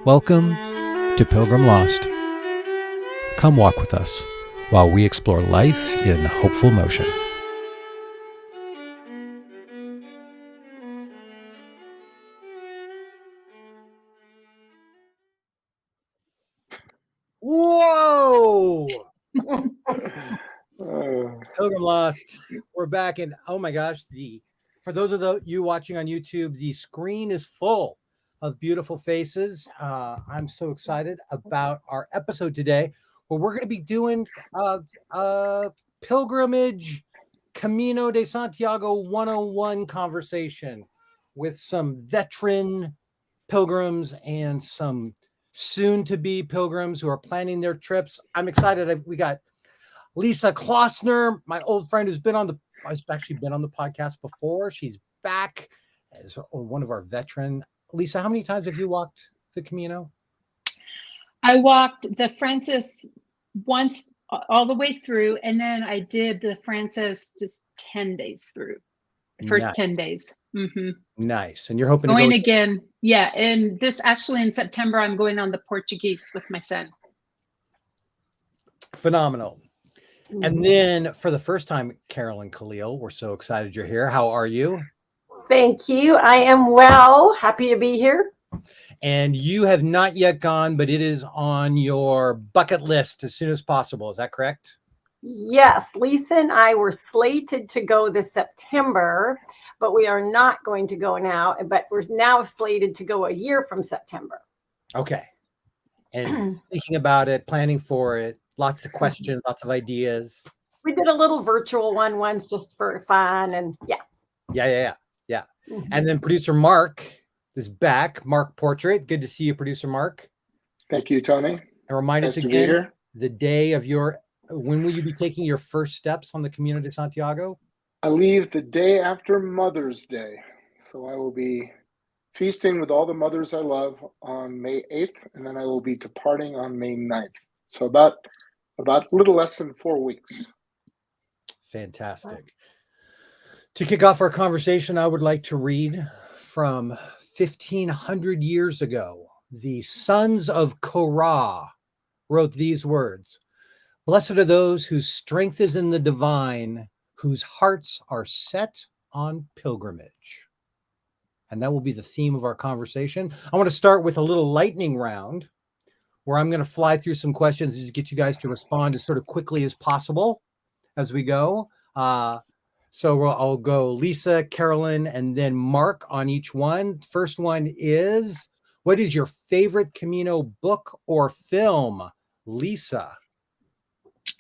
Welcome to Pilgrim Lost. Come walk with us while we explore life in hopeful motion. Whoa! Pilgrim Lost. We're back, and oh my gosh, for those of you watching on YouTube, the screen is full of beautiful faces. I'm so excited about our episode today, where we're going to be doing pilgrimage Camino de Santiago 101 conversation with some veteran pilgrims and some soon-to-be pilgrims who are planning their trips. I'm excited. We got Lisa Klossner, my old friend who's actually been on the podcast before. She's back as one of our veteran. Lisa, how many times have you walked the Camino? I walked the Francis once all the way through, and then I did the Francis just 10 days through. The first 10 days. Mm-hmm. Nice. And you're hoping going to go again. Yeah. And this actually in September, I'm going on the Portuguese with my son. Phenomenal. And then for the first time, Carolyn Khalil, we're so excited you're here. How are you? Thank you. I am well. Happy to be here. And you have not yet gone, but it is on your bucket list as soon as possible. Is that correct? Yes. Lisa and I were slated to go this September, but we are not going to go now. But we're now slated to go a year from September. Okay. And thinking about it, planning for it, lots of questions, lots of ideas. We did a little virtual one once just for fun. And yeah. Yeah. And then producer Mark is back. Mark Portrait. Good to see you, producer Mark. Thank you, Tony. And remind us again, the day of when will you be taking your first steps on the Camino de Santiago? I leave the day after Mother's Day. So I will be feasting with all the mothers I love on May 8th, and then I will be departing on May 9th. So about a little less than 4 weeks. Fantastic. To kick off our conversation, I would like to read from 1,500 years ago. The sons of Korah wrote these words: "Blessed are those whose strength is in the divine, whose hearts are set on pilgrimage." And that will be the theme of our conversation. I want to start with a little lightning round where I'm going to fly through some questions and just get you guys to respond as sort of quickly as possible as we go. So I'll go Lisa, Carolyn, and then Mark on each one. First one is, what is your favorite Camino book or film? Lisa.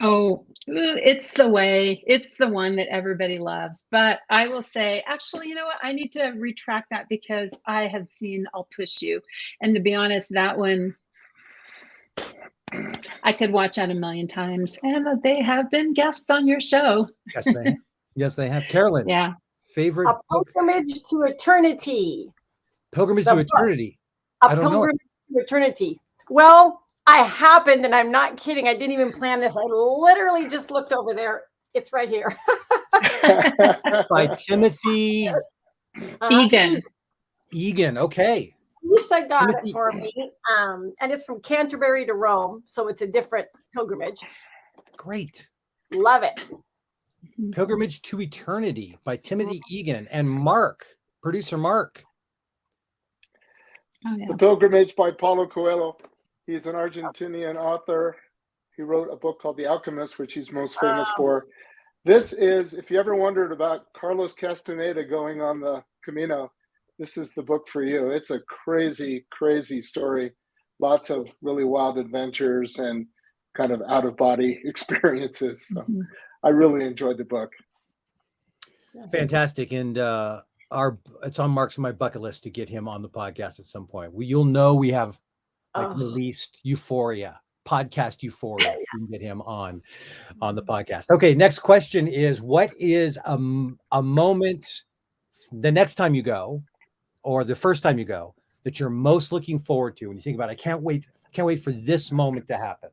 Oh, It's the Way. It's the one that everybody loves. But I will say, actually, you know what? I need to retract that because I have seen I'll Push You. And to be honest, that one, I could watch that a million times. And they have been guests on your show. Yes, they have. Yes, they have. Carolyn. Yeah. Favorite A Pilgrimage to Eternity. Pilgrimage to Eternity. A Pilgrimage to Eternity. Well, I happened, and I'm not kidding, I didn't even plan this. I literally just looked over there. It's right here. By Timothy Egan. Egan. Okay. Lisa got it for me. And it's from Canterbury to Rome. So it's a different pilgrimage. Great. Love it. Pilgrimage to Eternity by Timothy Egan. And Mark, producer Mark. Oh, yeah. The Pilgrimage by Paulo Coelho. He's an Argentinian author. He wrote a book called The Alchemist, which he's most famous for. This is, if you ever wondered about Carlos Castaneda going on the Camino, this is the book for you. It's a crazy, crazy story. Lots of really wild adventures and kind of out-of-body experiences. So I really enjoyed the book. Fantastic. And it's on Mark's and my bucket list to get him on the podcast at some point. You'll know we have released podcast Euphoria. We can get him on the podcast. Okay, next question is, what is a moment the next time you go or the first time you go that you're most looking forward to when you think about it? I can't wait for this moment to happen.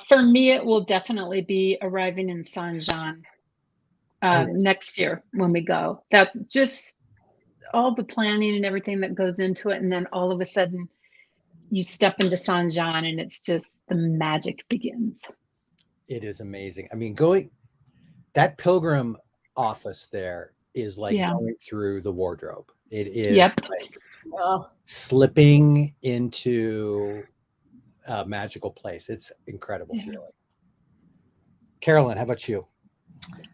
For me, it will definitely be arriving in Saint Jean next year when we go. That just all the planning and everything that goes into it, and then all of a sudden you step into San Juan and it's just the magic begins. It is amazing. I mean, that pilgrim office there is like Yeah. going through the wardrobe. It is Yep. like Oh, slipping into a magical place. It's incredible Yeah. feeling. Carolyn, how about you?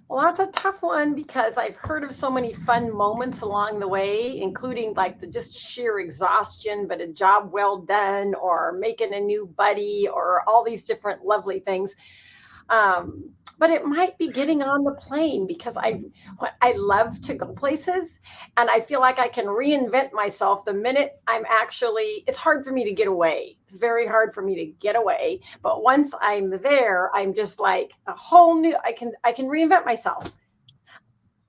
well, that's a tough one because I've heard of so many fun moments along the way, including like the just sheer exhaustion, but a job well done, or making a new buddy, or all these different lovely things. But it might be getting on the plane because I love to go places, and I feel like I can reinvent myself the minute it's hard for me to get away. It's very hard for me to get away. But once I'm there, I'm just like a whole new, I can reinvent myself.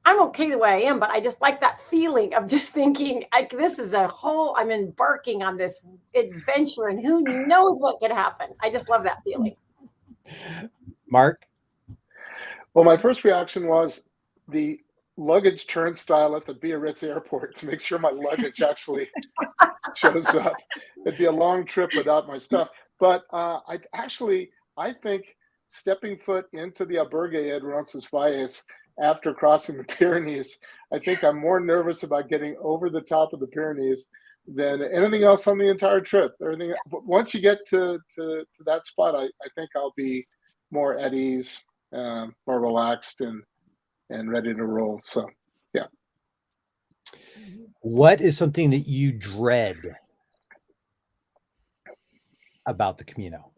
I'm okay the way I am, but I just like that feeling of just thinking, this is I'm embarking on this adventure, and who knows what could happen. I just love that feeling. Mark? Well, my first reaction was the luggage turnstile at the Biarritz airport to make sure my luggage actually shows up. It'd be a long trip without my stuff. But I think stepping foot into the Albergue at Roncesvalles after crossing the Pyrenees, I think I'm more nervous about getting over the top of the Pyrenees than anything else on the entire trip. Everything. Once you get to that spot, I think I'll be more at ease, more relaxed, and ready to roll. So, yeah. What is something that you dread about the Camino?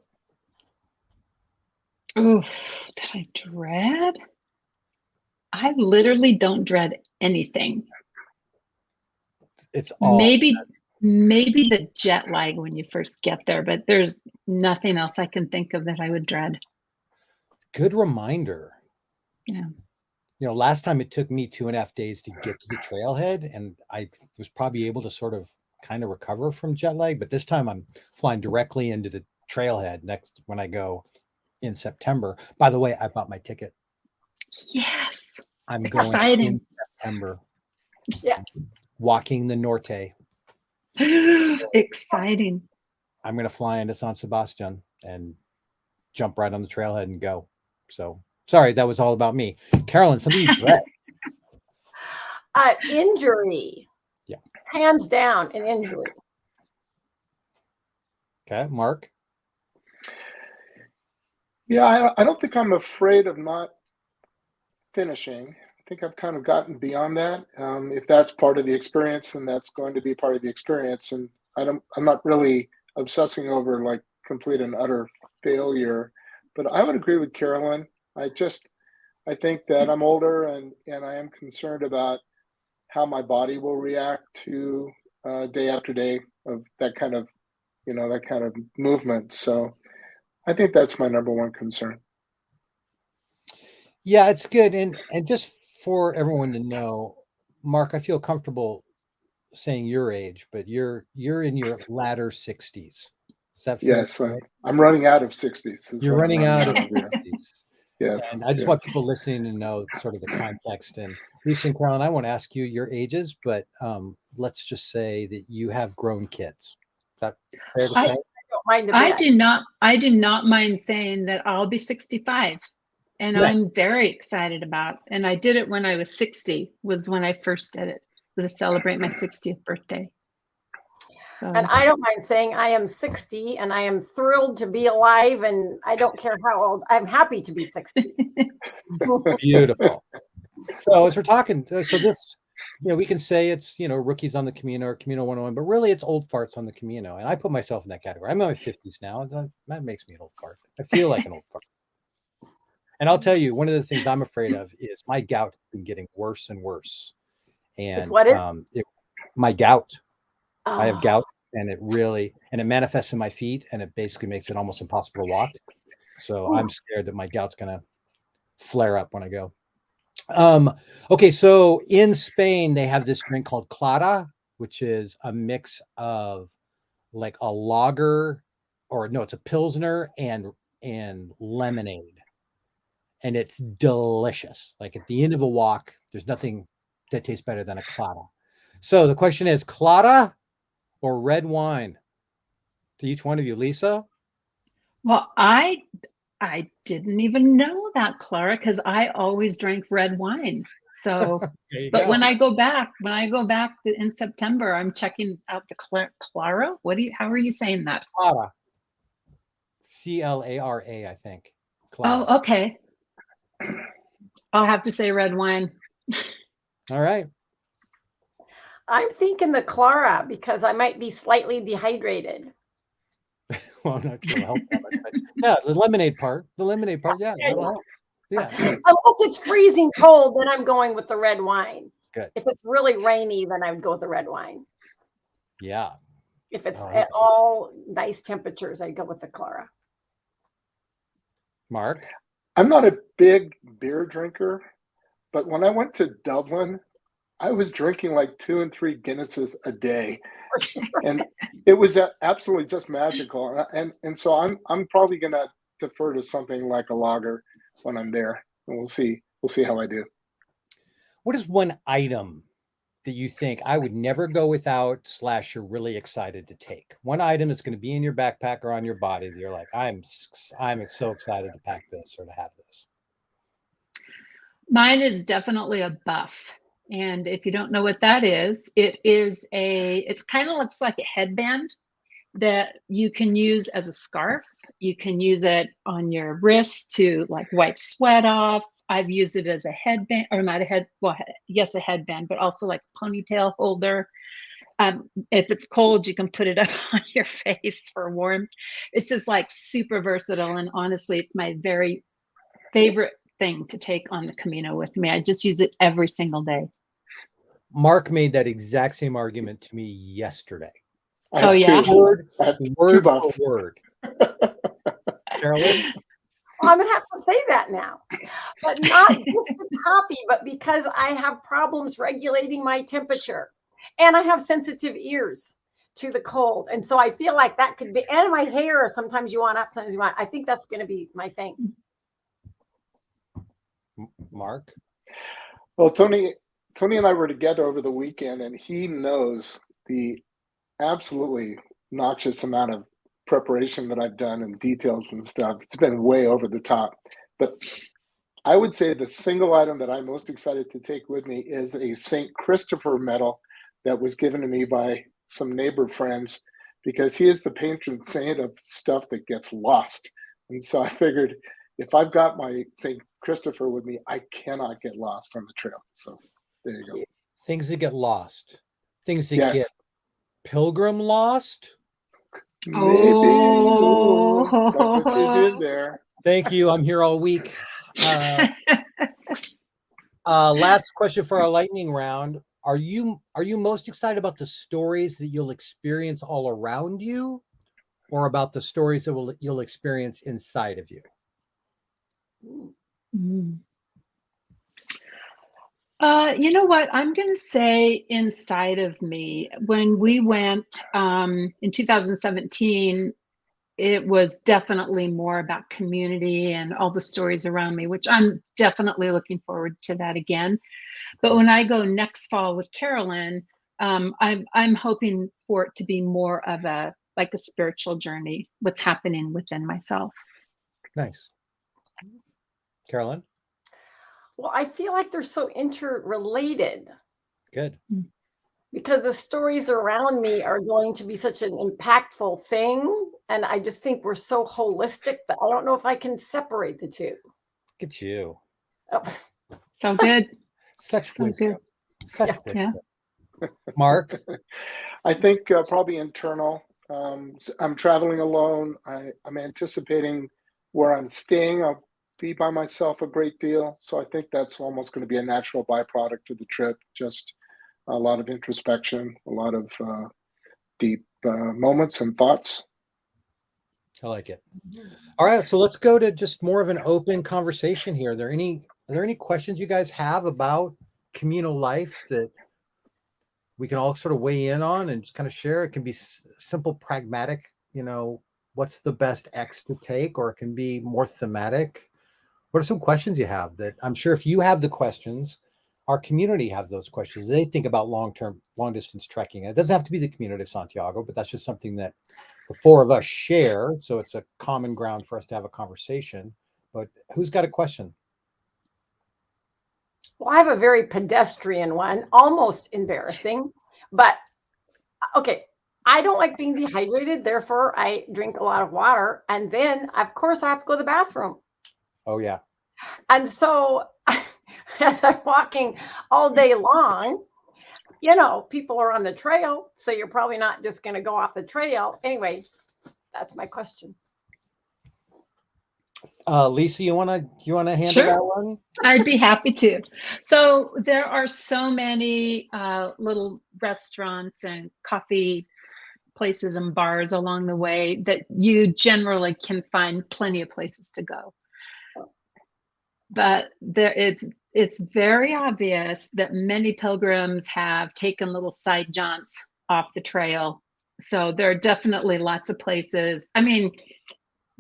Oh, that I dread? I literally don't dread anything. It's all maybe the jet lag when you first get there, but there's nothing else I can think of that I would dread. good reminder. Yeah. Last time it took me 2.5 days to get to the trailhead, and I was probably able to sort of kind of recover from jet lag, but this time I'm flying directly into the trailhead next when I go in September. By the way, I bought my ticket. Yes. I'm going Exciting. in September. Yeah. Walking the Norte. Exciting. I'm going to fly into San Sebastian and jump right on the trailhead and go. So sorry, that was all about me. Carolyn, something you dread? Injury. Yeah. Hands down, an injury. Okay, Mark? Yeah, I don't think I'm afraid of not finishing. I think I've kind of gotten beyond that. If that's part of the experience, then that's going to be part of the experience. And I'm not really obsessing over like complete and utter failure. But I would agree with Carolyn. I think that I'm older, and I am concerned about how my body will react to day after day of that kind of movement. So I think that's my number one concern. Yeah, it's good. And just for everyone to know, Mark, I feel comfortable saying your age, but you're in your latter 60s. Is that fair? Yes, I'm running out of 60s. You're running out of here. 60s. Yes. And I just want people listening to know sort of the context. And Lisa and Carolyn, I won't ask you your ages, but let's just say that you have grown kids. Is that fair to say? Don't mind a I bit. do not mind saying that I'll be 65. And Yeah. I'm very excited about, and I did it when I was 60, was when I first did it, was to celebrate my 60th birthday. So, And I don't mind saying I am 60 and I am thrilled to be alive, and I don't care how old. I'm happy to be 60. Beautiful. So as we're talking, so this, we can say it's, rookies on the Camino or Camino 101, but really it's old farts on the Camino. And I put myself in that category. I'm in my 50s now. That makes me an old fart. I feel like an old fart. And I'll tell you, one of the things I'm afraid of is my gout has been getting worse and worse. And what is? My gout. Oh. I have gout, and it manifests in my feet, and it basically makes it almost impossible to walk. So I'm scared that my gout's going to flare up when I go. Okay, so in Spain, they have this drink called clara, which is a mix of like a lager, it's a pilsner and lemonade. And it's delicious. Like at the end of a walk, there's nothing that tastes better than a clara. So the question is Clara or red wine? To each one of you, Lisa. Well, I didn't even know that, Clara, because I always drank red wine. So, There you but go. when I go back in September, I'm checking out the Clara. How are you saying that? Clara. Clara, I think. Clara. Oh, okay. I'll have to say red wine. All right. I'm thinking the Clara because I might be slightly dehydrated. Well, I'm not sure it'll help that much, but yeah, the lemonade part. Yeah, that'll help. Yeah. Unless it's freezing cold, then I'm going with the red wine. Good. If it's really rainy, then I would go with the red wine. Yeah. If it's All right. at all nice temperatures, I'd go with the Clara. Mark. I'm not a big beer drinker, but when I went to Dublin, I was drinking like 2 and 3 Guinnesses a day, and it was absolutely just magical. And so I'm probably gonna defer to something like a lager when I'm there, and we'll see how I do. What is one item that you think I would never go without / you're really excited to take? One item that's going to be in your backpack or on your body that you're like, I'm so excited to pack this or to have this. Mine is definitely a buff. And if you don't know what that is, it's kind of looks like a headband that you can use as a scarf. You can use it on your wrist to like wipe sweat off. I've used it as a headband, or not a head, well, yes, a headband, but also like ponytail holder. If it's cold, you can put it up on your face for warmth. It's just like super versatile. And honestly, it's my very favorite thing to take on the Camino with me. I just use it every single day. Mark made that exact same argument to me yesterday. Oh, yeah. Word for buffs. word. Carolyn? Well, I'm gonna have to say that now, but not just to copy, but because I have problems regulating my temperature, and I have sensitive ears to the cold, and so I feel like that could be. And my hair, sometimes you want up, sometimes you want. I think that's going to be my thing. Mark? Well, Tony and I were together over the weekend, and he knows the absolutely noxious amount of preparation that I've done and details and stuff. It's been way over the top. But I would say the single item that I'm most excited to take with me is a St. Christopher medal that was given to me by some neighbor friends, because he is the patron saint of stuff that gets lost. And so I figured if I've got my St. Christopher with me, I cannot get lost on the trail. So there you go. Things that get lost. Things that Yes. get pilgrim lost. Maybe. Ooh, Oh. look what you did there. Thank you. I'm here all week. Last question for our lightning round. Are you most excited about the stories that you'll experience all around you, or about the stories that you'll experience inside of you? You know what? I'm going to say inside of me. When we went in 2017, it was definitely more about community and all the stories around me, which I'm definitely looking forward to that again. But when I go next fall with Carolyn, I'm hoping for it to be more of a spiritual journey, what's happening within myself. Nice. Carolyn? Well, I feel like they're so interrelated. Good. Because the stories around me are going to be such an impactful thing. And I just think we're so holistic that I don't know if I can separate the two. Look at you. Oh. So good. Such So wisdom. good. Such Yeah. wisdom. Mark? I think probably internal. I'm traveling alone. I'm anticipating where I'm staying. I'll be by myself a great deal. So I think that's almost going to be a natural byproduct of the trip. Just a lot of introspection, a lot of deep moments and thoughts. I like it. All right, so let's go to just more of an open conversation here. Are there any questions you guys have about communal life that we can all sort of weigh in on and just kind of share? It can be simple, pragmatic, what's the best X to take, or it can be more thematic. What are some questions you have that I'm sure if you have the questions, our community have those questions. They think about long distance trekking. It doesn't have to be the Camino de Santiago, but that's just something that the four of us share. So it's a common ground for us to have a conversation. But who's got a question? Well, I have a very pedestrian one, almost embarrassing, but okay. I don't like being dehydrated. Therefore, I drink a lot of water. And then, of course, I have to go to the bathroom. Oh, yeah. And so as I'm walking all day long, you know, people are on the trail. So you're probably not just going to go off the trail. Anyway, that's my question. Lisa, you wanna handle Sure. that one? I'd be happy to. So there are so many little restaurants and coffee places and bars along the way that you generally can find plenty of places to go. But it's very obvious that many pilgrims have taken little side jaunts off the trail. So there are definitely lots of places, I mean,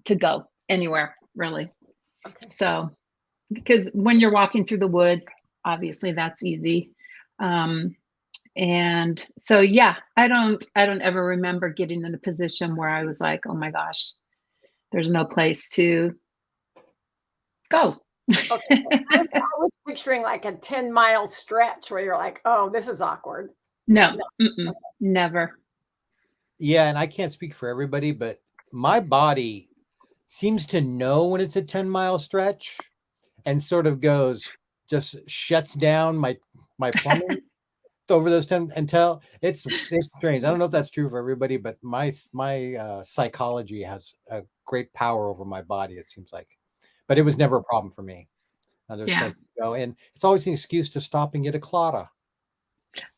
to go anywhere, really. Okay. So, because when you're walking through the woods, obviously that's easy. And so, yeah, I don't ever remember getting in a position where I was like, oh my gosh, there's no place to go. Okay. I was picturing like a 10-mile stretch where you're like, oh, this is awkward. No, never. Yeah, and I can't speak for everybody, but my body seems to know when it's a 10-mile stretch and sort of just shuts down my plumbing over those 10 until it's strange. I don't know if that's true for everybody, but my psychology has a great power over my body, it seems like. But it was never a problem for me. There's places to go, and it's always an excuse to stop and get a clotta.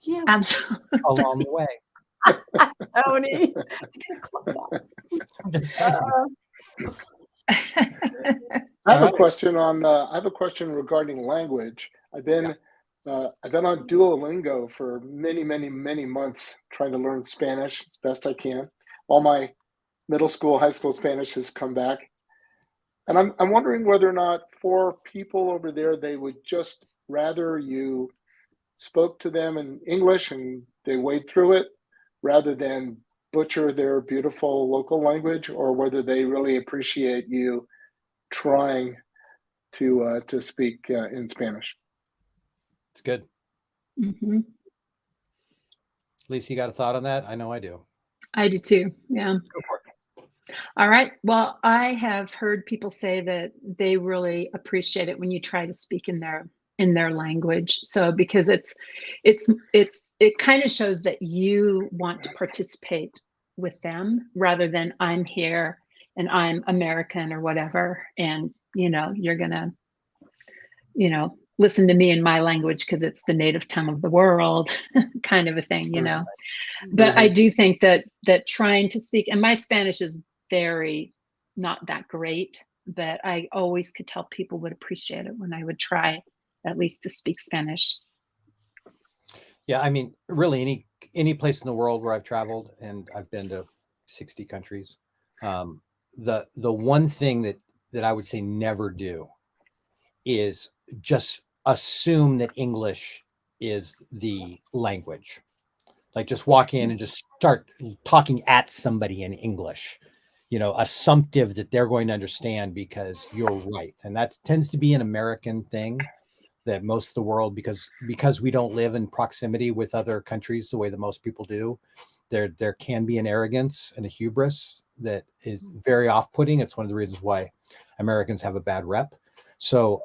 Yes. Absolutely. Along the way. Tony. I have a question regarding language. I've been on Duolingo for many, many, many months trying to learn Spanish as best I can. All my middle school, high school Spanish has come back. And I'm wondering whether or not for people over there, they would just rather you spoke to them in English and they wade through it rather than butcher their beautiful local language, or whether they really appreciate you trying to speak in Spanish. It's good. Mm-hmm. Lisa, you got a thought on that? I know I do. I do too. Yeah. Go for it. All right. Well, I have heard people say that they really appreciate it when you try to speak in their language. So because it kind of shows that you want to participate with them rather than I'm here and I'm American or whatever, and you're gonna listen to me in my language because it's the native tongue of the world, kind of a thing, But I do think that trying to speak, and my Spanish is very not that great, but I always could tell people would appreciate it when I would try at least to speak Spanish. Yeah, I mean, really any place in the world where I've traveled, and I've been to 60 countries, the one thing that I would say never do is just assume that English is the language. Like just walk in and just start talking at somebody in English, assumptive that they're going to understand because you're right. And that tends to be an American thing that most of the world, because we don't live in proximity with other countries the way that most people do, there can be an arrogance and a hubris that is very off-putting. It's one of the reasons why Americans have a bad rep. So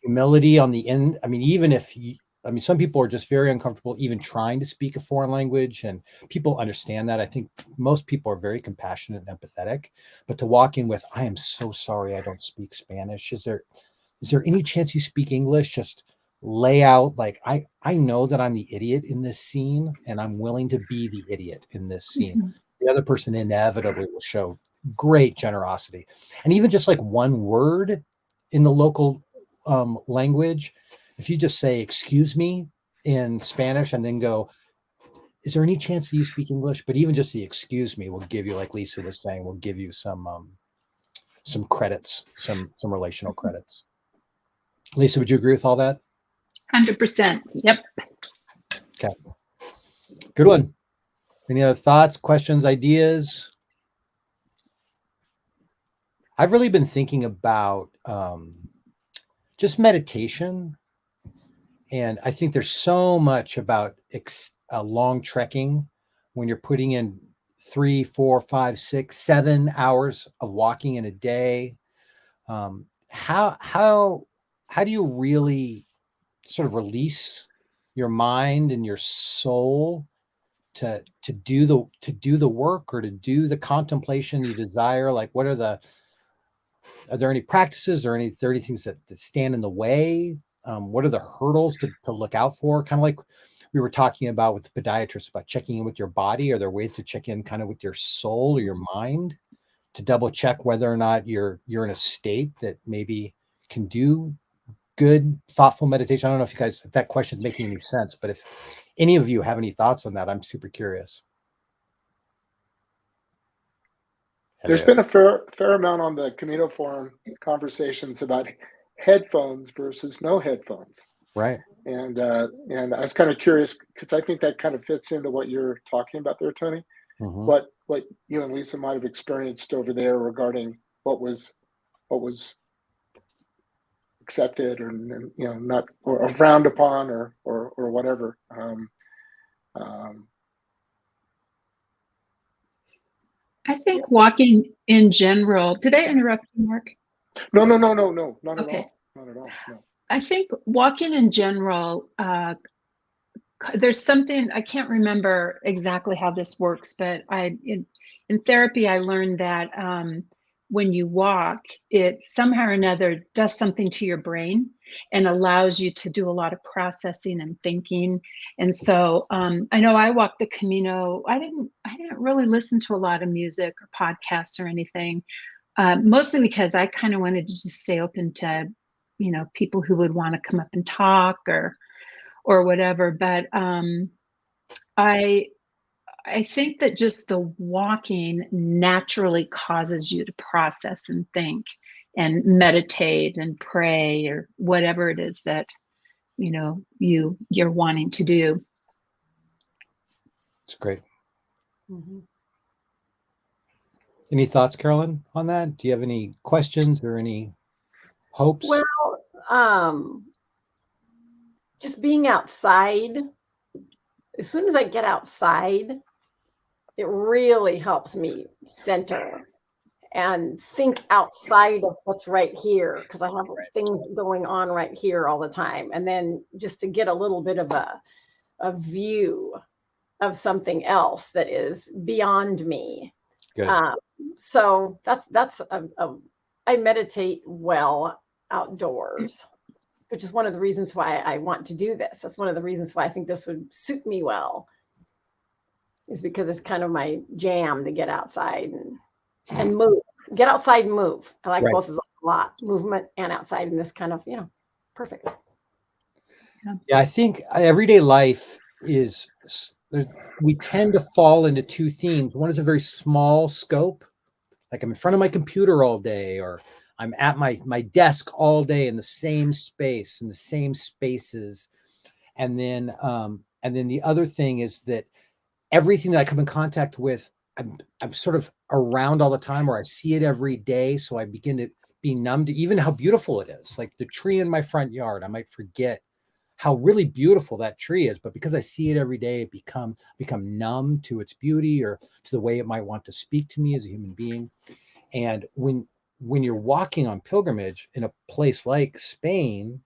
humility on the end. I mean, some people are just very uncomfortable even trying to speak a foreign language, and people understand that. I think most people are very compassionate and empathetic, but to walk in with, I am so sorry, I don't speak Spanish. Is there any chance you speak English? Just lay out, like, I know that I'm the idiot in this scene and I'm willing to be the idiot in this scene. Mm-hmm. The other person inevitably will show great generosity. And even just like one word in the local language, if you just say, excuse me in Spanish and then go, is there any chance that you speak English? But even just the excuse me will give you, like Lisa was saying, will give you some credits, some relational credits. Lisa, would you agree with all that? 100%. Yep. Okay. Good one. Any other thoughts, questions, ideas? I've really been thinking about just meditation. And I think there's so much about long trekking when you're putting in 3, 4, 5, 6, 7 hours of walking in a day. How do you really sort of release your mind and your soul to do the work, or to do the contemplation you desire? Like, are there any practices or any 30 things that stand in the way? What are the hurdles to look out for? Kind of like we were talking about with the podiatrist about checking in with your body. Are there ways to check in kind of with your soul or your mind to double check whether or not you're in a state that maybe can do good, thoughtful meditation? I don't know if you guys, if that question is making any sense, but if any of you have any thoughts on that, I'm super curious. There's been a fair amount on the Camino Forum conversations about headphones versus no headphones. Right. And I was kind of curious because I think that kind of fits into what you're talking about there, Tony. Mm-hmm. What you and Lisa might have experienced over there regarding what was accepted or not, or frowned upon or whatever. I think walking in general. Did I interrupt you, Mark? No, not at all. Not at all. No. I think walking in general, there's something, I can't remember exactly how this works, but in therapy, I learned that when you walk, it somehow or another does something to your brain and allows you to do a lot of processing and thinking. And so I know I walked the Camino. I didn't really listen to a lot of music or podcasts or anything, mostly because I kind of wanted to just stay open to, people who would want to come up and talk or whatever. But I think that just the walking naturally causes you to process and think and meditate and pray or whatever it is that you're wanting to do. It's great. Mm-hmm. Any thoughts, Carolyn, on that? Do you have any questions or any hopes? Well, just being outside. As soon as I get outside, it really helps me center and think outside of what's right here, because I have things going on right here all the time. And then just to get a little bit of a view of something else that is beyond me. Good. So that's I meditate well outdoors, which is one of the reasons why I want to do this. That's one of the reasons why I think this would suit me well, is because it's kind of my jam to get outside and move. Get outside and move. I like both of those a lot. Movement and outside in this kind of, perfect. Yeah, I think everyday life is, we tend to fall into two themes. One is a very small scope, like I'm in front of my computer all day, or I'm at my desk all day in the same space, in the same spaces. And then the other thing is that everything that I come in contact with, I'm sort of around all the time, or I see it every day. So I begin to be numb to even how beautiful it is. Like the tree in my front yard, I might forget how really beautiful that tree is, but because I see it every day, it become numb to its beauty or to the way it might want to speak to me as a human being. And when you're walking on pilgrimage in a place like Spain,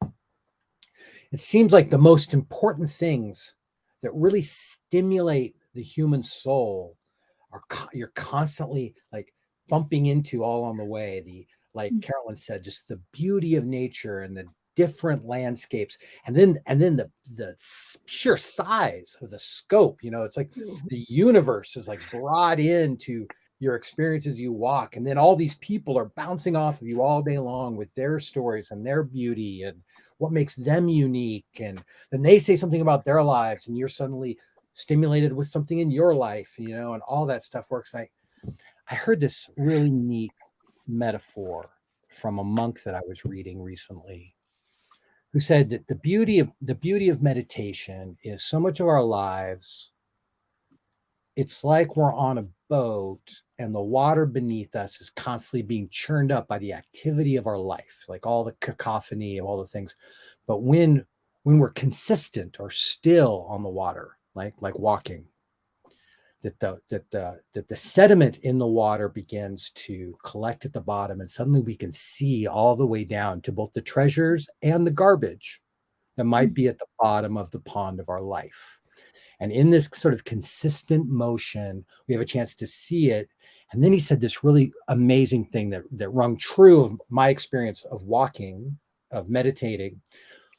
it seems like the most important things that really stimulate the human soul are you're constantly like bumping into all on the way. Like Carolyn said, just the beauty of nature and the different landscapes, and then the sheer size of the scope. It's like the universe is like brought into your experience as you walk, and then all these people are bouncing off of you all day long with their stories and their beauty and what makes them unique, and then they say something about their lives and you're suddenly stimulated with something in your life, and all that stuff works. I heard this really neat metaphor from a monk that I was reading recently, who said that the beauty of meditation is so much of our lives, it's like we're on a boat and the water beneath us is constantly being churned up by the activity of our life, like all the cacophony of all the things. But when we're consistent or still on the water, like walking, that the sediment in the water begins to collect at the bottom, and suddenly we can see all the way down to both the treasures and the garbage that might be at the bottom of the pond of our life. And in this sort of consistent motion, we have a chance to see it. And then he said this really amazing thing that rung true of my experience of walking, of meditating.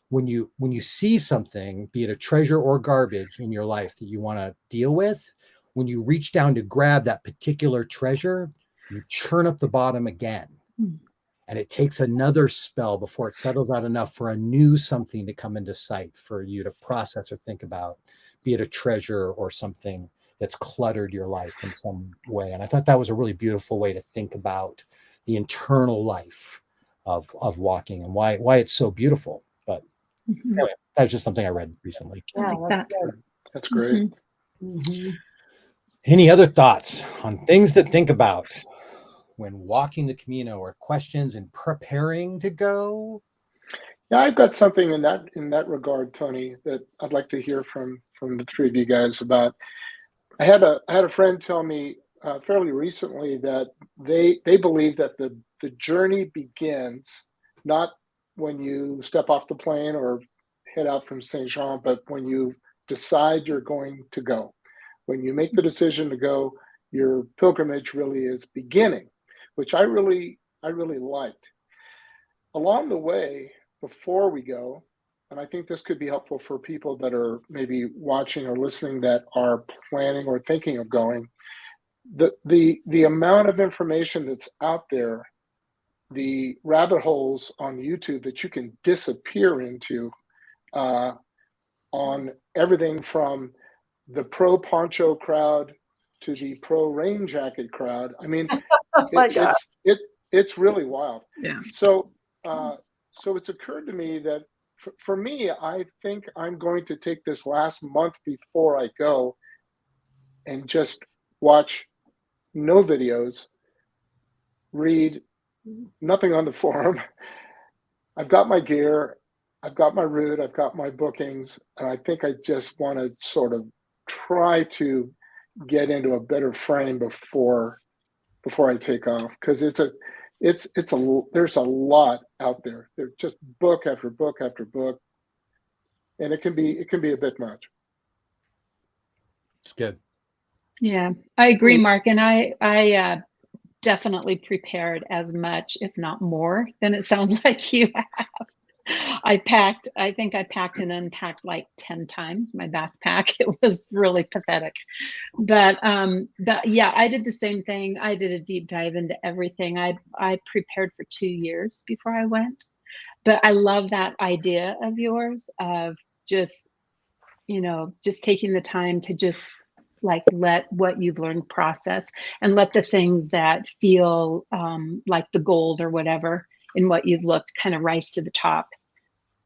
When you see something, be it a treasure or garbage in your life that you want to deal with, when you reach down to grab that particular treasure, you churn up the bottom again. And it takes another spell before it settles out enough for a new something to come into sight for you to process or think about, be it a treasure or something that's cluttered your life in some way. And I thought that was a really beautiful way to think about the internal life of walking and why it's so beautiful. But anyway, that was just something I read recently. Yeah, that's good. That's great. Any other thoughts on things to think about when walking the Camino, or questions in preparing to go? Yeah, I've got something in that regard, Tony, that I'd like to hear from the three of you guys about. I had a friend tell me fairly recently that they believe that the journey begins not when you step off the plane or head out from Saint Jean, but when you decide you're going to go. When you make the decision to go, your pilgrimage really is beginning, which I really liked. Along the way, before we go, and I think this could be helpful for people that are maybe watching or listening that are planning or thinking of going, the amount of information that's out there, the rabbit holes on YouTube that you can disappear into on everything from the pro poncho crowd to the pro rain jacket crowd. I mean, it's really wild. Yeah. So it's occurred to me that for me, I think I'm going to take this last month before I go and just watch no videos, read nothing on the forum. I've got my gear, I've got my route, I've got my bookings, and I think I just want to sort of try to get into a better frame before I take off, because there's a lot out there. There's just book after book after book, and it can be a bit much. It's good. Yeah, I agree, Mark. And I definitely prepared as much, if not more, than it sounds like you have. I think I packed and unpacked like 10 times my backpack. It was really pathetic. But yeah, I did the same thing. I did a deep dive into everything. I prepared for 2 years before I went. But I love that idea of yours of just taking the time to just like let what you've learned process, and let the things that feel like the gold or whatever in what you've looked kind of rise to the top.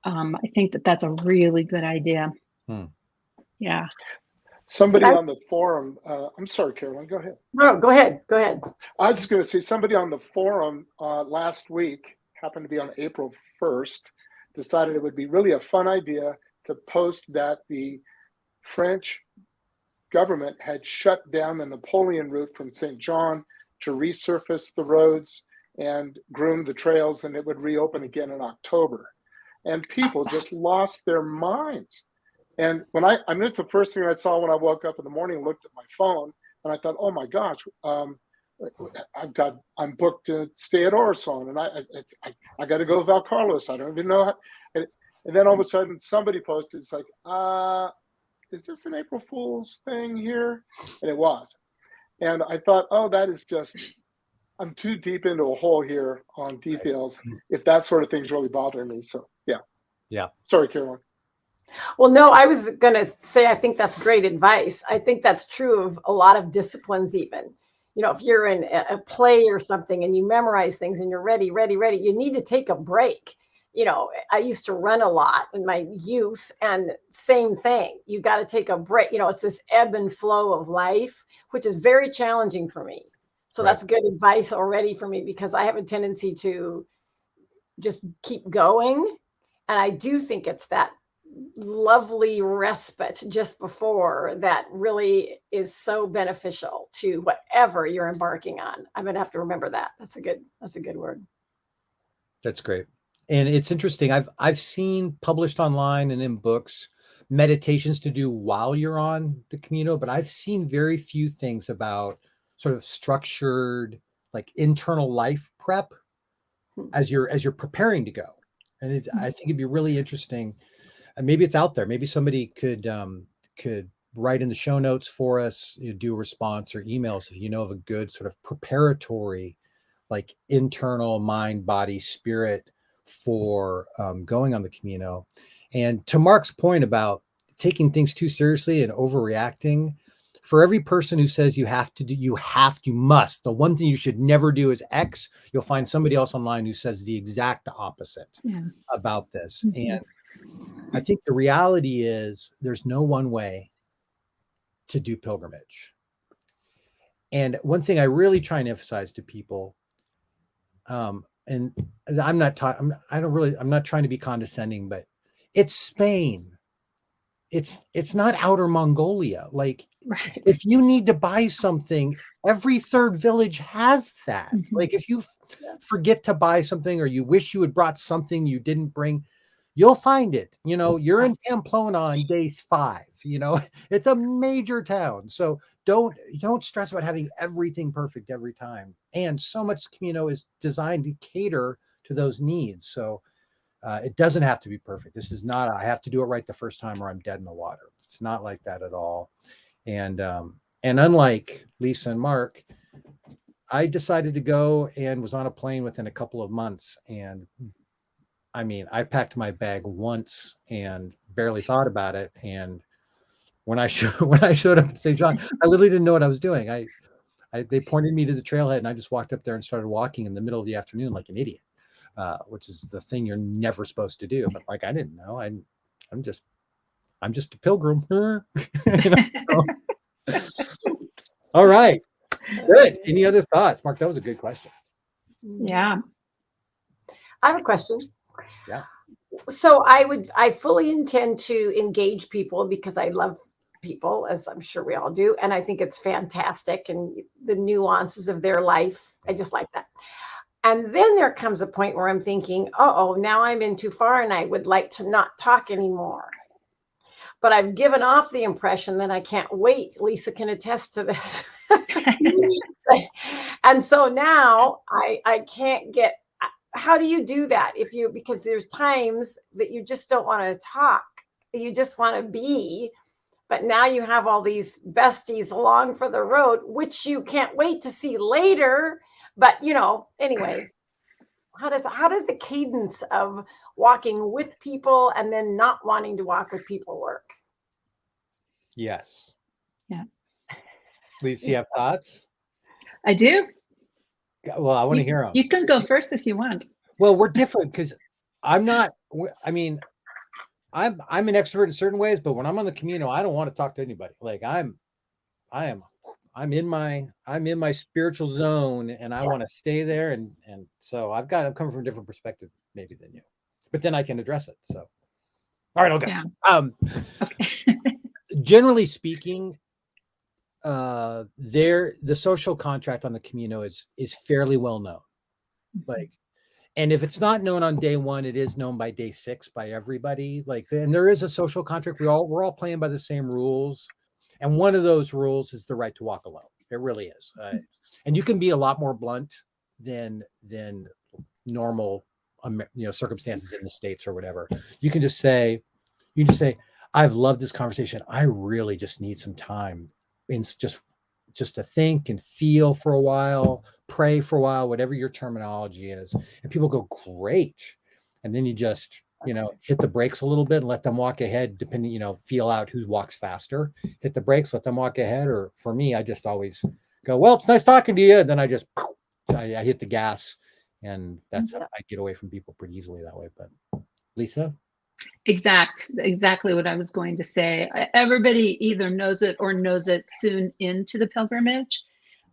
I think that's a really good idea. Yeah. Somebody on the forum, I'm sorry, Carolyn, go ahead. No, go ahead. I was just going to say, somebody on the forum last week, happened to be on April 1st, decided it would be really a fun idea to post that the French government had shut down the Napoleon route from St. John to resurface the roads and groom the trails, and it would reopen again in October. And people just lost their minds. And when it's the first thing I saw when I woke up in the morning, looked at my phone, and I thought, oh my gosh, I'm booked to stay at Orison, and I got to go to Val Carlos. I don't even know how. And then all of a sudden, somebody posted, it's like, is this an April Fool's thing here? And it was. And I thought, oh, that is just, I'm too deep into a hole here on details if that sort of thing's really bothering me. So yeah. Sorry, Carolyn. Well, no, I was going to say, I think that's great advice. I think that's true of a lot of disciplines even. If you're in a play or something and you memorize things and you're ready, you need to take a break. you know, I used to run a lot in my youth, and same thing. You got to take a break. You know, it's this ebb and flow of life, which is very challenging for me. So Right. that's good advice already for me, because I have a tendency to just keep going. And I do think it's that lovely respite just before that really is so beneficial to whatever you're embarking on. I'm going to have to remember that. That's a good word. That's great. And it's interesting. I've seen published online and in books meditations to do while you're on the Camino, but I've seen very few things about sort of structured, like internal life prep as you're preparing to go. And I think it'd be really interesting. And maybe it's out there. Maybe somebody could write in the show notes for us, do a response or emails if you know of a good sort of preparatory, like internal mind, body, spirit for going on the Camino. And to Mark's point about taking things too seriously and overreacting, for every person who says you must, the one thing you should never do is X, you'll find somebody else online who says the exact opposite about this. And I think the reality is there's no one way to do pilgrimage. And one thing I really try and emphasize to people, and I'm not trying to be condescending, but it's Spain. It's not outer Mongolia. Like, Right. if you need to buy something, every third village has that. Like, if you forget to buy something or you wish you had brought something you didn't bring, you'll find it. You know, you're in Pamplona on day 5. You know, it's a major town. So don't stress about having everything perfect every time. And so much Camino is designed to cater to those needs. So it doesn't have to be perfect. This is not, I have to do it right the first time or I'm dead in the water. It's not like that at all. And unlike Lisa and Mark, I decided to go and was on a plane within a couple of months. And I mean, I packed my bag once and barely thought about it. And when I showed up at St. John, I literally didn't know what I was doing. They pointed me to the trailhead and I just walked up there and started walking in the middle of the afternoon like an idiot, which is the thing you're never supposed to do. But like, I didn't know. I'm just a pilgrim. You know, so. All right. Good. Any other thoughts? Mark, that was a good question. Yeah. I have a question. Yeah. So I fully intend to engage people because I love people, as I'm sure we all do. And I think it's fantastic, and the nuances of their life. I just like that. And then there comes a point where I'm thinking, oh, now I'm in too far and I would like to not talk anymore. But I've given off the impression that I can't wait. Lisa can attest to this. And so now I can't get, how do you do that? Because there's times that you just don't want to talk. You just want to be, but now you have all these besties along for the road, which you can't wait to see later. But anyway, how does the cadence of walking with people and then not wanting to walk with people work? Yes. Yeah. Lisa, you have thoughts? I do. Well, I want to hear them. You can go first if you want. Well, we're different because I'm not. I mean, I'm an extrovert in certain ways, but when I'm on the Camino, I don't want to talk to anybody. Like I'm in my spiritual zone, and I want to stay there. And so I'm coming from a different perspective maybe than you, but then I can address it. So, all right, okay. Yeah. Okay. Generally speaking, the social contract on the Camino is fairly well known. Like, and if it's not known on day 1, it is known by day 6 by everybody. Like, and there is a social contract. We're all playing by the same rules, and one of those rules is the right to walk alone. It really is, and you can be a lot more blunt than normal, circumstances in the States or whatever. You can just say, I've loved this conversation. I really just need some time. It's just to think and feel for a while, pray for a while, whatever your terminology is. And people go, great. And then you just, hit the brakes a little bit and let them walk ahead, depending, feel out who walks faster, hit the brakes, let them walk ahead. Or for me, I just always go, well, it's nice talking to you. And then I hit the gas And that's how I get away from people pretty easily that way. But Lisa? Exactly what I was going to say. Everybody either knows it or knows it soon into the pilgrimage,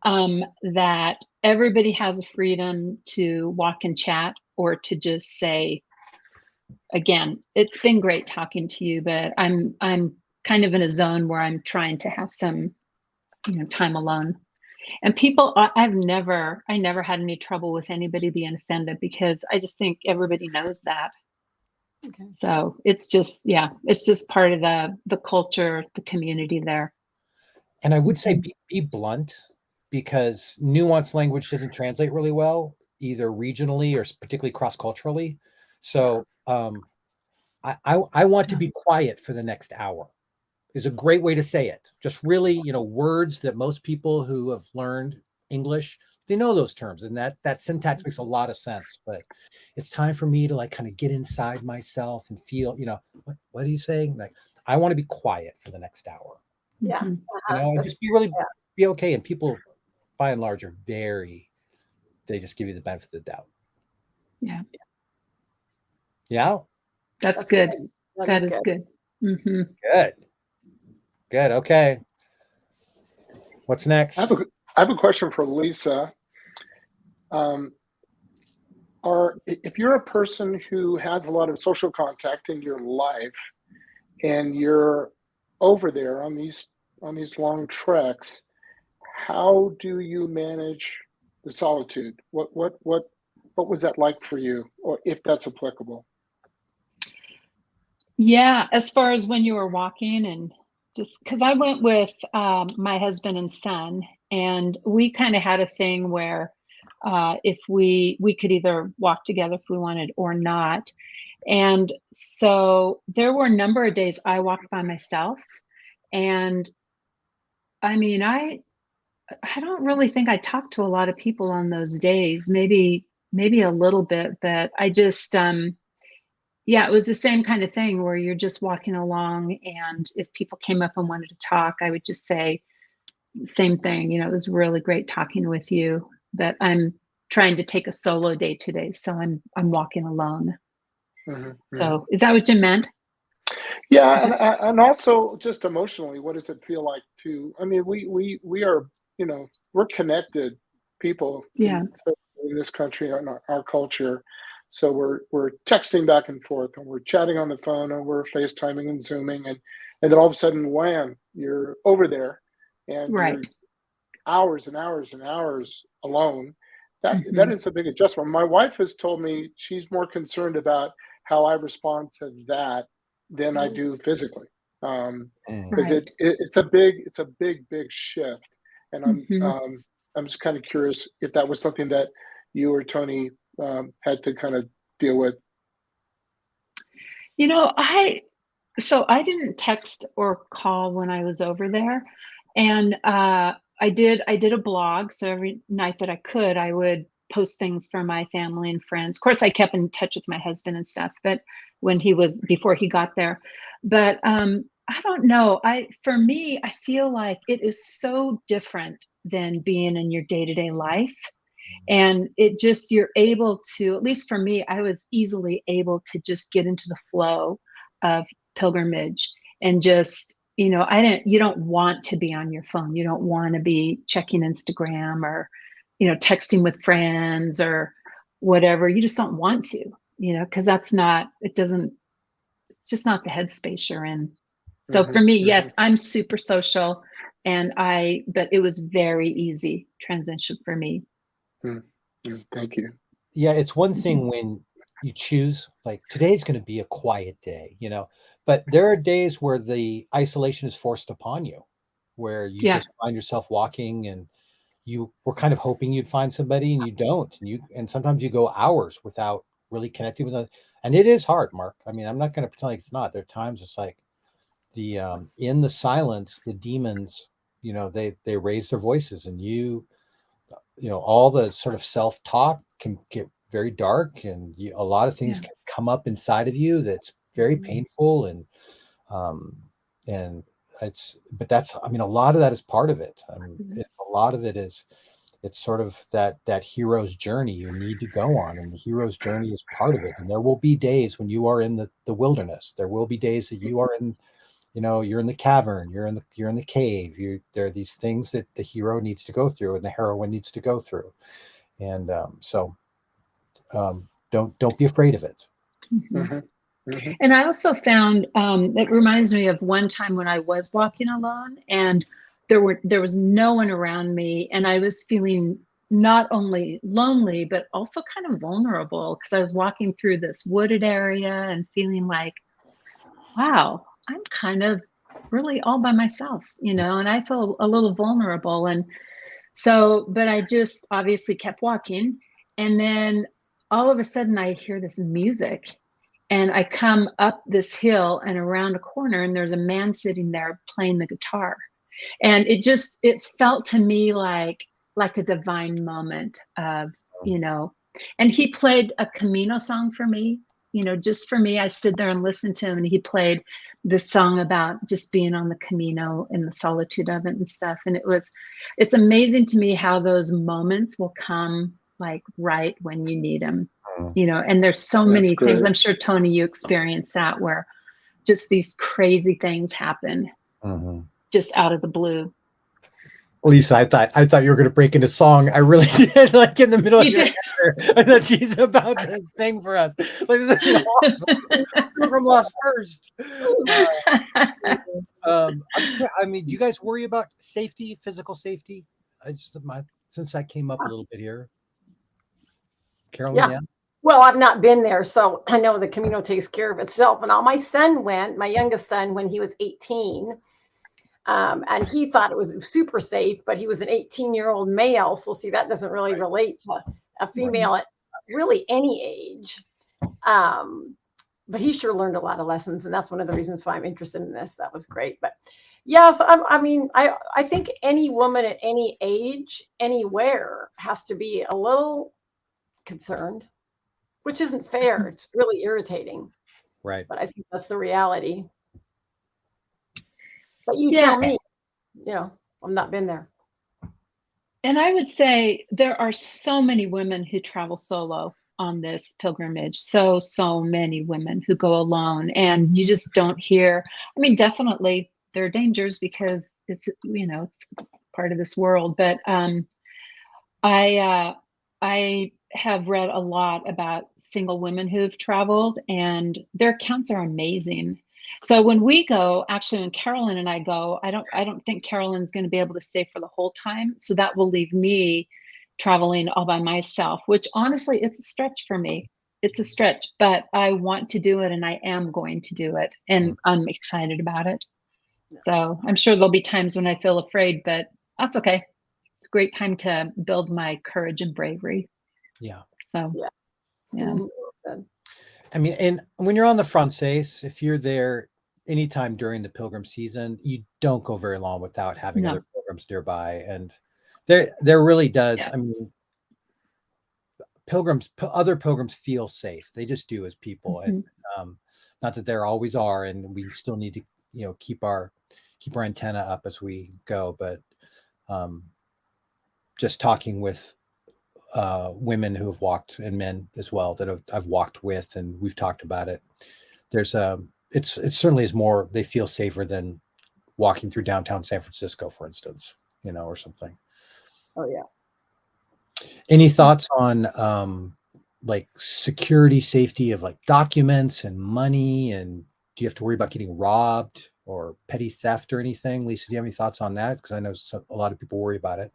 that everybody has the freedom to walk and chat or to just say, again, it's been great talking to you, but I'm kind of in a zone where I'm trying to have some, time alone. And people, I never had any trouble with anybody being offended because I just think everybody knows that. Okay. So it's just part of the culture, the community there. And I would say be blunt, because nuanced language doesn't translate really well, either regionally or particularly cross-culturally. So I want to be quiet for the next hour is a great way to say it. Just really, words that most people who have learned English, they know those terms, and that syntax makes a lot of sense. But it's time for me to like kind of get inside myself and feel, what are you saying? Like, I want to be quiet for the next hour. Yeah. And just be okay. And people, by and large, they just give you the benefit of the doubt. Yeah. Yeah. That's good. That is good. Mm-hmm. Good. Okay. What's next? I have a question for Lisa. If you're a person who has a lot of social contact in your life and you're over there on these long treks, how do you manage the solitude? What was that like for you, or if that's applicable? Yeah, as far as when you were walking, and just because I went with my husband and son, and we kind of had a thing where if we could either walk together if we wanted or not. And so there were a number of days I walked by myself. And I mean, I don't really think I talked to a lot of people on those days, maybe a little bit, but I just yeah, it was the same kind of thing where you're just walking along, and if people came up and wanted to talk, I would just say same thing. It was really great talking with you, but I'm trying to take a solo day today, so I'm walking alone. Mm-hmm. So is that what you meant? Yeah, and also just emotionally, what does it feel like to? I mean, we are, we're connected people Yeah. in this country and our culture. So we're texting back and forth, and we're chatting on the phone, and we're FaceTiming and Zooming, and then all of a sudden, wham, you're over there, and Right. you're hours and hours and hours alone. That is a big adjustment. My wife has told me she's more concerned about how I respond to that than I do physically, because Right. it's a big shift, and I'm just kind of curious if that was something that you or Tony had to kind of deal with. I didn't text or call when I was over there, and I did a blog. So every night that I could, I would post things for my family and friends. Of course, I kept in touch with my husband and stuff, but before he got there. But I don't know. For me, I feel like it is so different than being in your day-to-day life. And you're able to, at least for me, I was easily able to just get into the flow of pilgrimage and just, you don't want to be on your phone. You don't want to be checking Instagram or, texting with friends or whatever. You just don't want to, because it's just not the headspace you're in. So for me, yes, I'm super social, but it was very easy transition for me. Thank you. Yeah, it's one thing when you choose, like, today's going to be a quiet day, but there are days where the isolation is forced upon you, where you just find yourself walking, and you were kind of hoping you'd find somebody, and you don't, and sometimes you go hours without really connecting with them, and it is hard, Mark. I mean, I'm not going to pretend like it's not. There are times it's like in the silence, the demons, they raise their voices, and all the sort of self-talk can get very dark, and a lot of things can come up inside of you that's very painful, and but that's, I mean, a lot of that is part of it. It's a lot of it is it's sort of that hero's journey you need to go on, and the hero's journey is part of it. And there will be days when you are in the wilderness. There will be days that you are in, you're in the cavern, you're in the cave. There are these things that the hero needs to go through and the heroine needs to go through. And don't be afraid of it. Mm-hmm. And I also found it reminds me of one time when I was walking alone, and there was no one around me, and I was feeling not only lonely but also kind of vulnerable, because I was walking through this wooded area and feeling like, wow, I'm kind of really all by myself, and I feel a little vulnerable. And so, but I just obviously kept walking, and then all of a sudden I hear this music. And I come up this hill and around a corner, and there's a man sitting there playing the guitar. And it felt to me like a divine moment of, and he played a Camino song for me, just for me. I stood there and listened to him, and he played this song about just being on the Camino and the solitude of it and stuff. And it's amazing to me how those moments will come like right when you need them. And there's so many things. I'm sure, Tony, you experienced that, where just these crazy things happen just out of the blue. Lisa, I thought you were going to break into song. I really did. Like in the middle of your answer, I thought she's about to sing for us. Like, this is awesome. Pilgrim Lost First. I mean, do you guys worry about safety, physical safety? Since I came up a little bit here, Carolyn. Yeah. Well, I've not been there, so I know the Camino takes care of itself. And all my son went, my youngest son, when he was 18, and he thought it was super safe, but he was an 18-year-old male. So see, that doesn't really relate to a female at really any age. But he sure learned a lot of lessons, and that's one of the reasons why I'm interested in this. That was great. But yeah, so I think any woman at any age, anywhere, has to be a little concerned, which isn't fair. It's really irritating. Right. But I think that's the reality. But you tell me, I've not been there. And I would say there are so many women who travel solo on this pilgrimage. So many women who go alone, and you just don't hear. I mean, definitely there are dangers because it's part of this world. But I have read a lot about single women who've traveled, and their accounts are amazing. So when we go, actually, when Carolyn and I go, I don't think Carolyn's going to be able to stay for the whole time. So that will leave me traveling all by myself, which honestly, it's a stretch for me. It's a stretch, but I want to do it, and I am going to do it, and I'm excited about it. So I'm sure there'll be times when I feel afraid, but that's okay. It's a great time to build my courage and bravery. Yeah. So, yeah. I mean, and when you're on the Frances, if you're there anytime during the pilgrim season, you don't go very long without having other pilgrims nearby. And there really does. I mean, other pilgrims feel safe. They just do as people. And not that there always are, and we still need to, keep our antenna up as we go. But just talking with women who have walked, and men as well that I've walked with, and we've talked about it. There's it certainly is more. They feel safer than walking through downtown San Francisco, for instance, or something. Oh yeah. Any thoughts on like security, safety of like documents and money, and do you have to worry about getting robbed or petty theft or anything? Lisa, do you have any thoughts on that? Because I know a lot of people worry about it.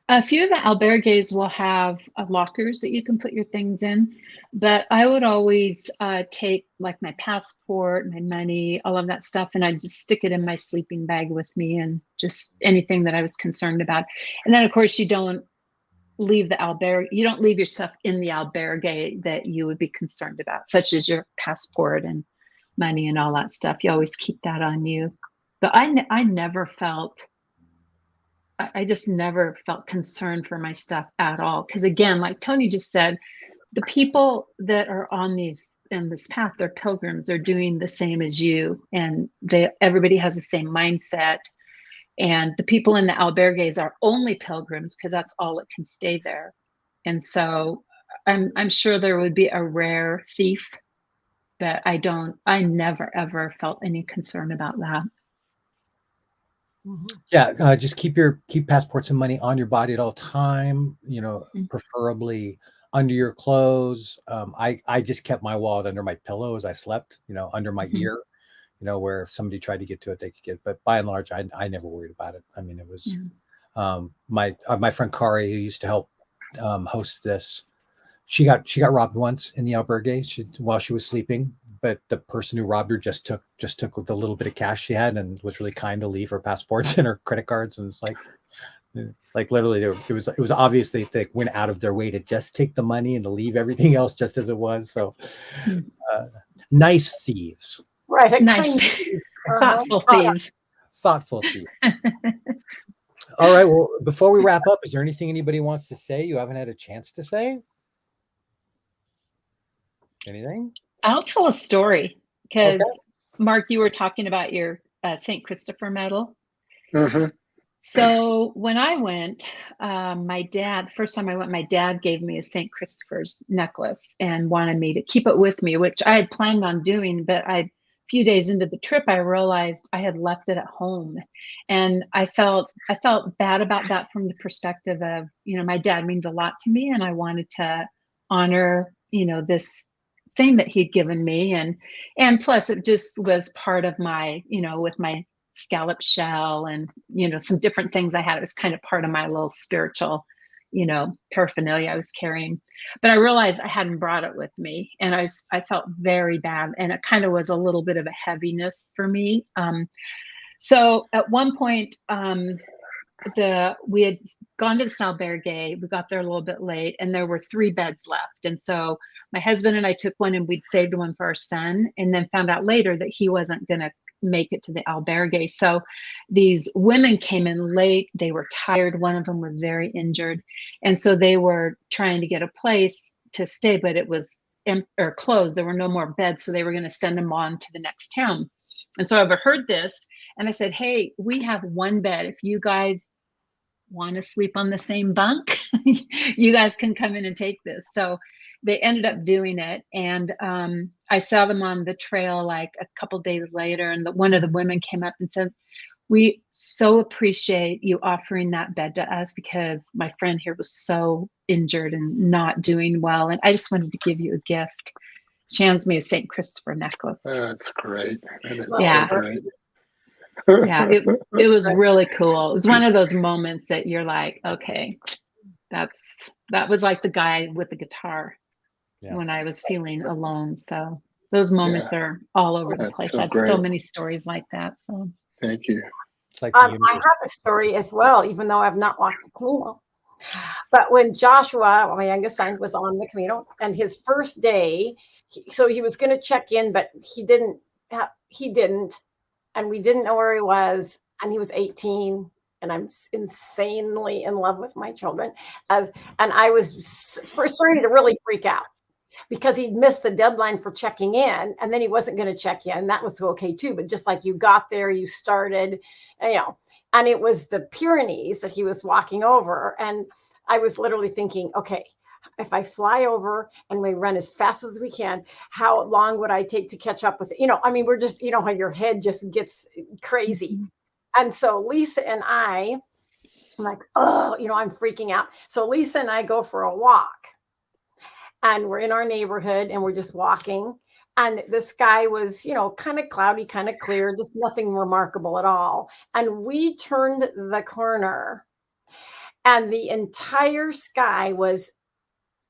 A few of the albergues will have lockers that you can put your things in, but I would always take like my passport, my money, all of that stuff, and I'd just stick it in my sleeping bag with me, and just anything that I was concerned about. And then, of course, you don't leave the albergue. You don't leave your stuff in the albergue that you would be concerned about, such as your passport and money and all that stuff. You always keep that on you. But I never felt. I just never felt concerned for my stuff at all. Because again, like Tony just said, the people that are in this path, they're pilgrims, they're doing the same as you, and everybody has the same mindset. And the people in the albergues are only pilgrims because that's all that can stay there. And so I'm sure there would be a rare thief, but I never ever felt any concern about that. Yeah, just keep passports and money on your body at all time. Preferably under your clothes. I just kept my wallet under my pillow as I slept. Under my ear. Where if somebody tried to get to it, they could get. But by and large, I never worried about it. I mean, it was my friend Kari, who used to help host this. She got robbed once in the albergue while she was sleeping. But the person who robbed her just took the little bit of cash she had and was really kind to leave her passports and her credit cards. And it's like literally it was obvious they went out of their way to just take the money and to leave everything else just as it was. So nice thieves. Right. Nice. Thoughtful thieves. Thoughtful thieves. All right. Well, before we wrap up, is there anything anybody wants to say you haven't had a chance to say? Anything? I'll tell a story because Mark, you were talking about your St. Christopher medal. Mm-hmm. So when I went, first time I went, my dad gave me a St. Christopher's necklace and wanted me to keep it with me, which I had planned on doing, but a few days into the trip, I realized I had left it at home. And I felt bad about that from the perspective of, my dad means a lot to me and I wanted to honor, this thing that he'd given me. And plus it just was part of my, with my scallop shell and, some different things I had. It was kind of part of my little spiritual, paraphernalia I was carrying. But I realized I hadn't brought it with me. And I felt very bad. And it kind of was a little bit of a heaviness for me. So at one point, we had gone to the albergue. We got there a little bit late and there were 3 beds left. And so my husband and I took one and we'd saved one for our son and then found out later that he wasn't going to make it to the albergue. So these women came in late. They were tired. One of them was very injured. And so they were trying to get a place to stay, but it was closed. There were no more beds. So they were going to send them on to the next town. And so I overheard this and I said, hey, we have 1 bed. If you guys want to sleep on the same bunk, you guys can come in and take this. So they ended up doing it. And I saw them on the trail like a couple days later. And one of the women came up and said, we so appreciate you offering that bed to us because my friend here was so injured and not doing well. And I just wanted to give you a gift. She hands me a St. Christopher necklace. That's great. Yeah. So great. Yeah, it was really cool. It was one of those moments that you're like, okay, that was like the guy with the guitar when I was feeling alone. So those moments are all over the place. So I have so many stories like that. So thank you. It's like I have a story as well, even though I've not walked the Camino. But when Joshua, my youngest son, was on the Camino and his first day, he was going to check in, but he didn't. And we didn't know where he was. And he was 18. And I'm insanely in love with my children. And I was first starting to really freak out because he'd missed the deadline for checking in. And then he wasn't going to check in. That was okay too. But just like you got there, you started, and it was the Pyrenees that he was walking over. And I was literally thinking, okay, if I fly over and we run as fast as we can, how long would I take to catch up with it? We're just, how your head just gets crazy. And so Lisa and I'm like, I'm freaking out. So Lisa and I go for a walk and we're in our neighborhood and we're just walking. And the sky was, kind of cloudy, kind of clear, just nothing remarkable at all. And we turned the corner and the entire sky was,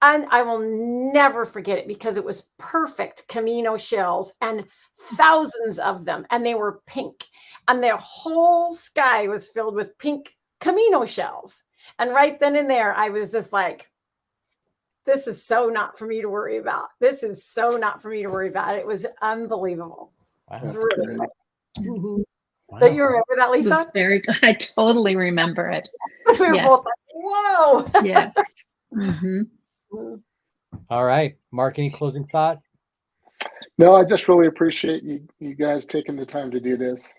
and I will never forget it because it was perfect Camino shells and thousands of them. And they were pink. And their whole sky was filled with pink Camino shells. And right then and there, I was just like, this is so not for me to worry about. This is so not for me to worry about. It was unbelievable. Wow. Really. Mm-hmm. Wow. So you remember that, Lisa? It was very good. I totally remember it. We were both like, whoa. Yes. Mm-hmm. All right. Mark, any closing thought? No, I just really appreciate you guys taking the time to do this.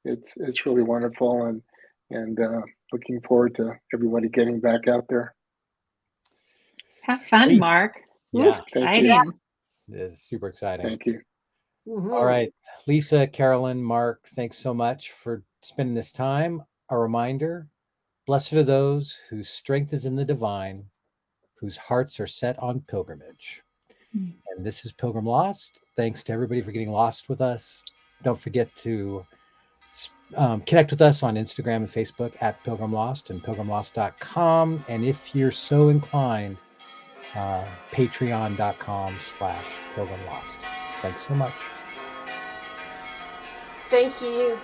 it's really wonderful, and looking forward to everybody getting back out there. Have fun, Please. Mark. Yeah. Ooh, Thank you. exciting. It's super exciting. Thank you. All right, Lisa, Carolyn, Mark, thanks so much for spending this time. A reminder, blessed are those whose strength is in the divine, whose hearts are set on pilgrimage. And this is Pilgrim Lost. Thanks to everybody for getting lost with us. Don't forget to connect with us on Instagram and Facebook at Pilgrim Lost and pilgrimlost.com. And if you're so inclined, patreon.com/Pilgrim Lost. Thanks so much. Thank you.